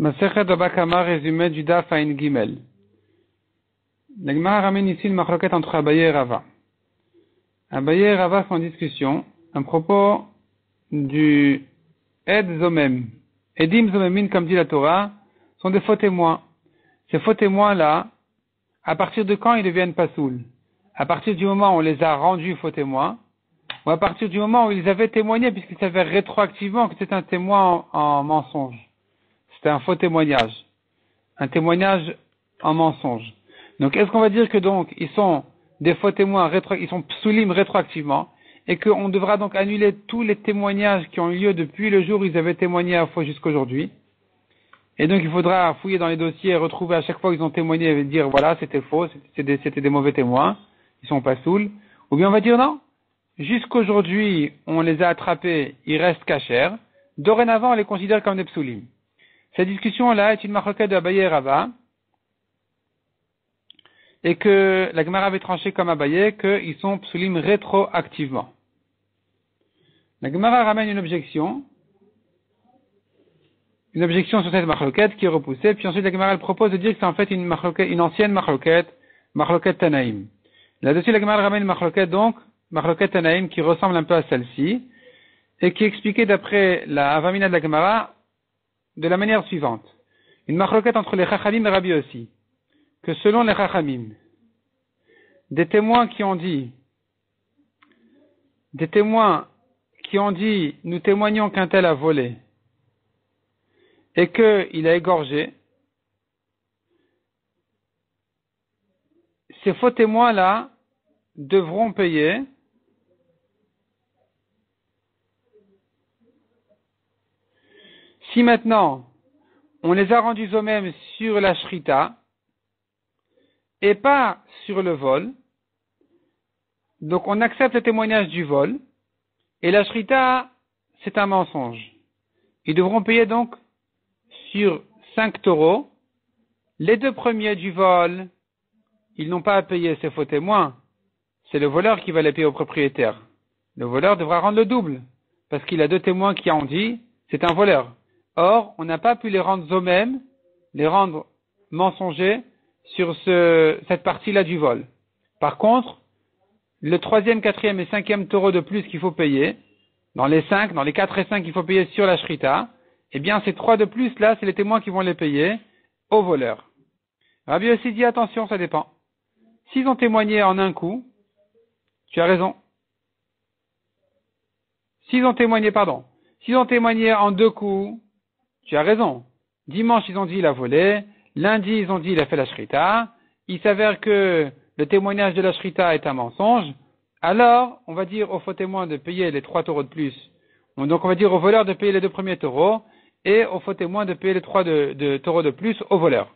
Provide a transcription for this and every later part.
Masechet Baba Kama, résumé du Daf Ayin Gimel. La Gemara ramène ici le machloket entre Abaye et Rava. Abaye et Rava sont en discussion à propos du Ed Zomem. Edim Zomemin, comme dit la Torah, sont des faux témoins. Ces faux témoins-là, à partir de quand ils deviennent pasoul? À partir du moment où on les a rendus faux témoins, ou à partir du moment où ils avaient témoigné, puisqu'ils s'avèrent rétroactivement que c'est un témoin en mensonge. C'était un faux témoignage. Un témoignage en mensonge. Donc, est-ce qu'on va dire que donc, ils sont des faux témoins, ils sont psoulim rétroactivement, et qu'on devra donc annuler tous les témoignages qui ont eu lieu depuis le jour où ils avaient témoigné à la fois jusqu'aujourd'hui? Et donc, il faudra fouiller dans les dossiers et retrouver à chaque fois qu'ils ont témoigné et dire, voilà, c'était faux, c'était des mauvais témoins, ils sont pas saouls. Ou bien on va dire non, jusqu'aujourd'hui, on les a attrapés, ils restent cachers. Dorénavant, on les considère comme des psoulim. Cette discussion-là est une machloket de Abaye et Rava, et que la Gemara avait tranché comme Abaye qu'ils sont psoulim rétroactivement. La Gemara ramène une objection sur cette machloket qui est repoussée, puis ensuite la Gemara elle propose de dire que c'est en fait une ancienne machloket Tanaïm. Là-dessus, la Gemara ramène une machloket Tanaïm qui ressemble un peu à celle-ci, et qui est expliquée d'après la Avamina de la Gemara de la manière suivante. Une machloket entre les Chachamim et Rabbi aussi. Que selon les Chachamim, des témoins qui ont dit, nous témoignons qu'un tel a volé, et qu'il a égorgé, ces faux témoins-là devront payer si maintenant on les a rendus eux-mêmes sur la shrita et pas sur le vol. Donc on accepte le témoignage du vol et la shrita c'est un mensonge. Ils devront payer donc sur 5 taureaux. Les 2 premiers du vol, ils n'ont pas à payer ces faux témoins. C'est le voleur qui va les payer au propriétaire. Le voleur devra rendre le double parce qu'il a 2 témoins qui ont dit c'est un voleur. Or, on n'a pas pu les rendre eux-mêmes, les rendre mensongers sur cette partie-là du vol. Par contre, le 3e, 4e et 5e taureau de plus qu'il faut payer, dans les 4 et 5 qu'il faut payer sur la shrita, eh bien, ces 3 de plus là, c'est les témoins qui vont les payer au voleur. Rabbi aussi dit attention, ça dépend. S'ils ont témoigné en un coup, tu as raison. S'ils ont témoigné en 2 coups, tu as raison. Dimanche, ils ont dit il a volé. Lundi, ils ont dit il a fait la shrita. Il s'avère que le témoignage de la shrita est un mensonge. Alors, on va dire au faux témoin de payer les 3 taureaux de plus. Donc, on va dire au voleur de payer les 2 premiers taureaux et au faux témoin de payer les 3 de taureaux de plus au voleur.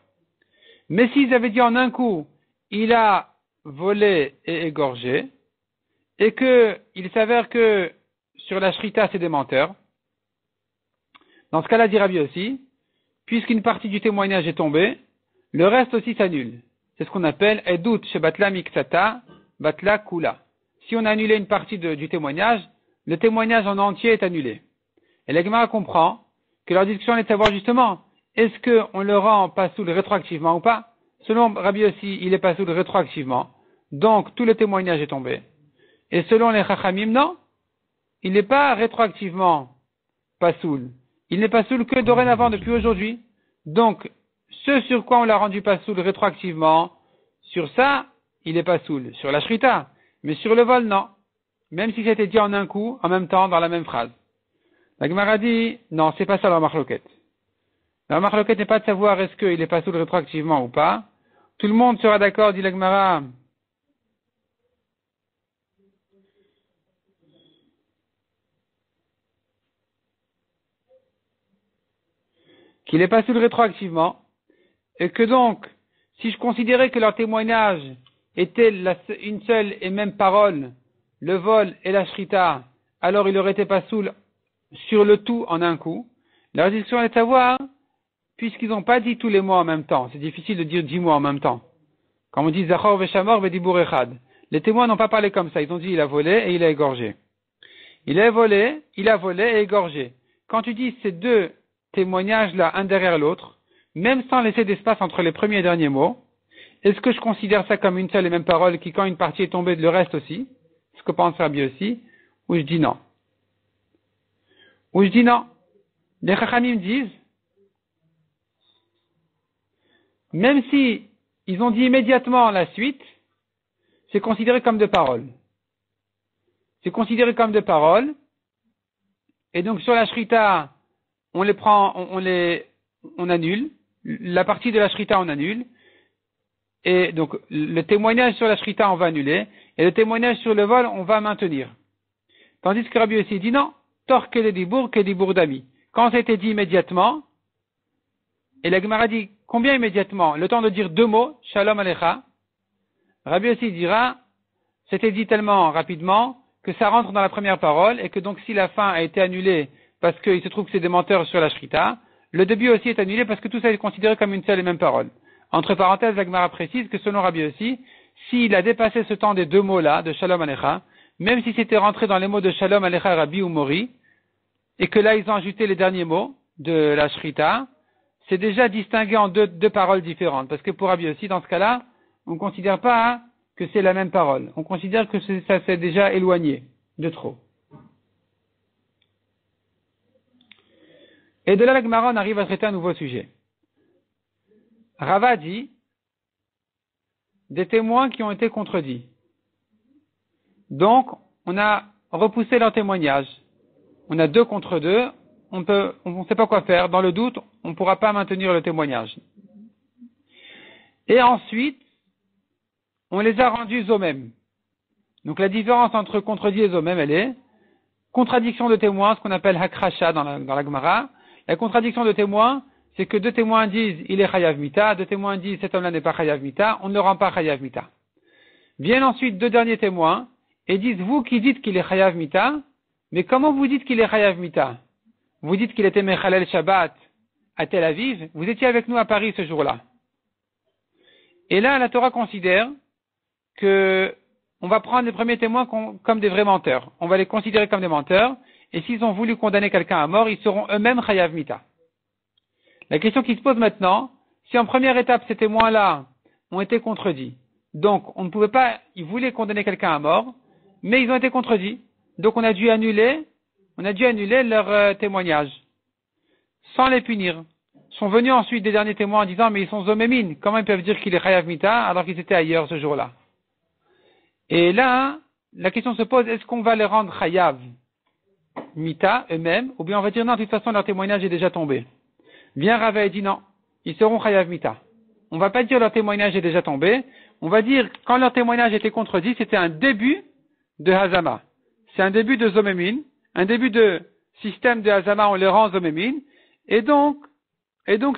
Mais s'ils avaient dit en un coup, il a volé et égorgé, et que il s'avère que sur la shrita, c'est des menteurs, dans ce cas-là, dit Rabbi aussi, puisqu'une partie du témoignage est tombée, le reste aussi s'annule. C'est ce qu'on appelle Edut chez Batla Miksata, Batla Kula. Si on a annulé une partie du témoignage, le témoignage en entier est annulé. Et la Gemara comprend que leur discussion est de savoir justement, est-ce qu'on le rend pasoul rétroactivement ou pas? Selon Rabbi aussi, il est pasoul rétroactivement. Donc, tout le témoignage est tombé. Et selon les Chachamim, non. Il n'est pas rétroactivement pasoul. Il n'est pas soul que dorénavant depuis aujourd'hui. Donc, ce sur quoi on l'a rendu pas soul rétroactivement, sur ça, il n'est pas soul. Sur la shrita. Mais sur le vol, non. Même si c'était dit en un coup, en même temps, dans la même phrase. La Gemara dit, non, c'est pas ça la machloket. La machloket n'est pas de savoir est-ce qu'il est pas soul rétroactivement ou pas. Tout le monde sera d'accord, dit la Gemara, qu'il est pas soul rétroactivement, et que donc, si je considérais que leur témoignage était une seule et même parole, le vol et la shrita, alors il aurait été pas soul sur le tout en un coup. La discussion est de savoir, puisqu'ils n'ont pas dit tous les mots en même temps, c'est difficile de dire 10 mots en même temps. Comme on dit Zachor Veshamor Vedibur Echad. Les témoins n'ont pas parlé comme ça, ils ont dit il a volé et il a égorgé. Il a volé et égorgé. Quand tu dis ces 2 témoignages-là, un derrière l'autre, même sans laisser d'espace entre les premiers et derniers mots, est-ce que je considère ça comme une seule et même parole qui, quand une partie est tombée, le reste aussi, ce que pense Rabbi aussi, ou je dis non? Ou je dis non. Les Chachamim disent, même si ils ont dit immédiatement la suite, c'est considéré comme de paroles. C'est considéré comme de paroles, et donc sur la shrita, on les prend, on annule, la partie de la shrita on annule, et donc le témoignage sur la shrita on va annuler, et le témoignage sur le vol on va maintenir. Tandis que Rabbi aussi dit non, tor que dibour d'ami. Quand ça a été dit immédiatement, et la Gemara dit combien immédiatement? Le temps de dire deux mots, shalom alecha. Rabbi aussi dira, c'était dit tellement rapidement que ça rentre dans la première parole, et que donc si la fin a été annulée parce qu'il se trouve que c'est des menteurs sur la shrita, le début aussi est annulé parce que tout ça est considéré comme une seule et même parole. Entre parenthèses, la Gemara précise que selon Rabbi aussi, s'il a dépassé ce temps des deux mots-là, de Shalom Alecha, même si c'était rentré dans les mots de Shalom Alecha Rabbi ou Mori, et que là ils ont ajouté les derniers mots de la shrita, c'est déjà distingué en deux paroles différentes. Parce que pour Rabbi aussi, dans ce cas-là, on ne considère pas que c'est la même parole. On considère que ça s'est déjà éloigné de trop. Et de là, la Gemara, on arrive à traiter un nouveau sujet. Rava dit des témoins qui ont été contredits. Donc, on a repoussé leur témoignage. On a 2 contre 2. On ne sait pas quoi faire. Dans le doute, on ne pourra pas maintenir le témoignage. Et ensuite, on les a rendus zomem. Donc, la différence entre contredit et zomem, elle est contradiction de témoins, ce qu'on appelle hakrasha dans la Gemara. La contradiction de témoins, c'est que 2 témoins disent il est chayav mita, 2 témoins disent cet homme-là n'est pas chayav mita, on ne le rend pas chayav mita. Viennent ensuite 2 derniers témoins et disent vous qui dites qu'il est chayav mita, mais comment vous dites qu'il est chayav mita? Vous dites qu'il était mechalel Shabbat à Tel Aviv, vous étiez avec nous à Paris ce jour-là. Et là, la Torah considère que on va prendre les premiers témoins comme des vrais menteurs. On va les considérer comme des menteurs, et s'ils ont voulu condamner quelqu'un à mort, ils seront eux-mêmes chayav mita. La question qui se pose maintenant, si en première étape ces témoins-là ont été contredits, donc on ne pouvait pas, ils voulaient condamner quelqu'un à mort, mais ils ont été contredits, donc on a dû annuler leur témoignage, sans les punir. Sont venus ensuite des derniers témoins en disant mais ils sont zomémines, comment ils peuvent dire qu'il est chayav mita alors qu'ils étaient ailleurs ce jour-là? Et là, la question se pose, est-ce qu'on va les rendre chayav mita eux-mêmes, ou bien on va dire non, de toute façon leur témoignage est déjà tombé. Vient Rava et dit non, ils seront chayav mita. On va pas dire leur témoignage est déjà tombé, on va dire quand leur témoignage était contredit, c'était un début de hazama. C'est un début de zomémine, un début de système de hazama, on les rend zomémine, et donc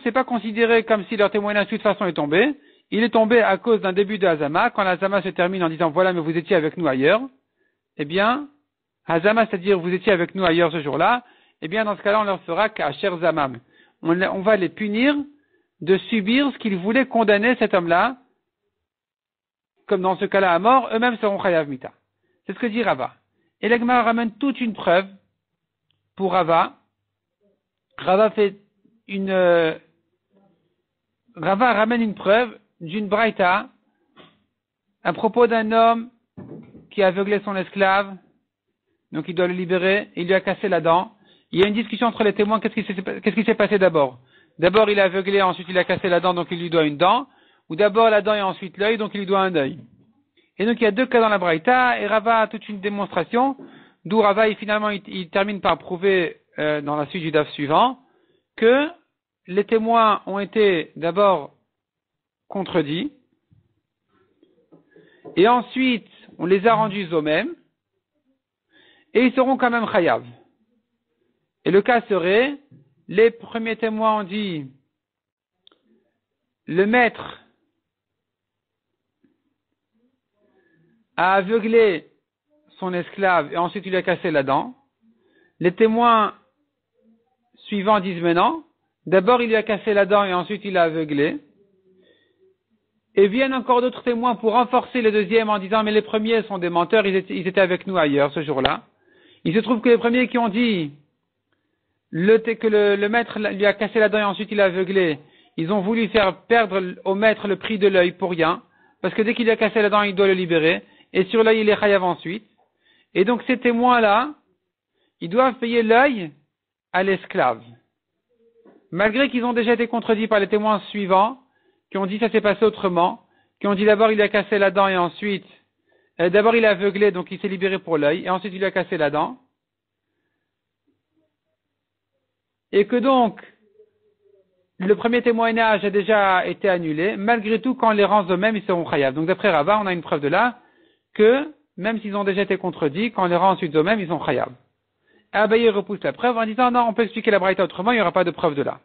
c'est pas considéré comme si leur témoignage de toute façon est tombé, il est tombé à cause d'un début de hazama, quand la hazama se termine en disant voilà mais vous étiez avec nous ailleurs, eh bien, hazama c'est-à-dire vous étiez avec nous ailleurs ce jour-là, eh bien dans ce cas-là on leur fera qu'asher zamam. On va les punir de subir ce qu'ils voulaient condamner cet homme-là, comme dans ce cas-là à mort, eux-mêmes seront chayav mita. C'est ce que dit Rava. Et la Gemara ramène toute une preuve pour Rava. Rava ramène une preuve d'une braïta à propos d'un homme qui a aveuglé son esclave, donc il doit le libérer, il lui a cassé la dent. Il y a une discussion entre les témoins, qu'est-ce qui s'est passé d'abord? D'abord il a aveuglé, ensuite il a cassé la dent, donc il lui doit une dent, ou d'abord la dent et ensuite l'œil, donc il lui doit un œil. Et donc il y a 2 cas dans la braïta, et Rava a toute une démonstration, d'où Rava finalement il termine par prouver dans la suite du daf suivant, que les témoins ont été d'abord contredits, et ensuite on les a rendus eux-mêmes, et ils seront quand même chayav. Et le cas serait, les premiers témoins ont dit, le maître a aveuglé son esclave et ensuite il lui a cassé la dent. Les témoins suivants disent maintenant, d'abord il lui a cassé la dent et ensuite il l'a aveuglé. Et viennent encore d'autres témoins pour renforcer le deuxième en disant mais les premiers sont des menteurs, ils étaient avec nous ailleurs ce jour-là. Il se trouve que les premiers qui ont dit le maître lui a cassé la dent et ensuite il a aveuglé, ils ont voulu faire perdre au maître le prix de l'œil pour rien, parce que dès qu'il lui a cassé la dent, il doit le libérer, et sur l'œil, il est chayav ensuite. Et donc ces témoins-là, ils doivent payer l'œil à l'esclave. Malgré qu'ils ont déjà été contredits par les témoins suivants, qui ont dit ça s'est passé autrement, qui ont dit d'abord il lui a cassé la dent et ensuite, d'abord il a aveuglé, donc il s'est libéré pour l'œil, et ensuite il lui a cassé la dent. Et que donc, le premier témoignage a déjà été annulé, malgré tout, quand les rangs eux-mêmes, ils seront chayav. Donc d'après Rava, on a une preuve de là, que, même s'ils ont déjà été contredits, quand les rangs ensuite eux-mêmes, ils sont chayav. Abaye repousse la preuve en disant, non, on peut expliquer la braïta autrement, il n'y aura pas de preuve de là.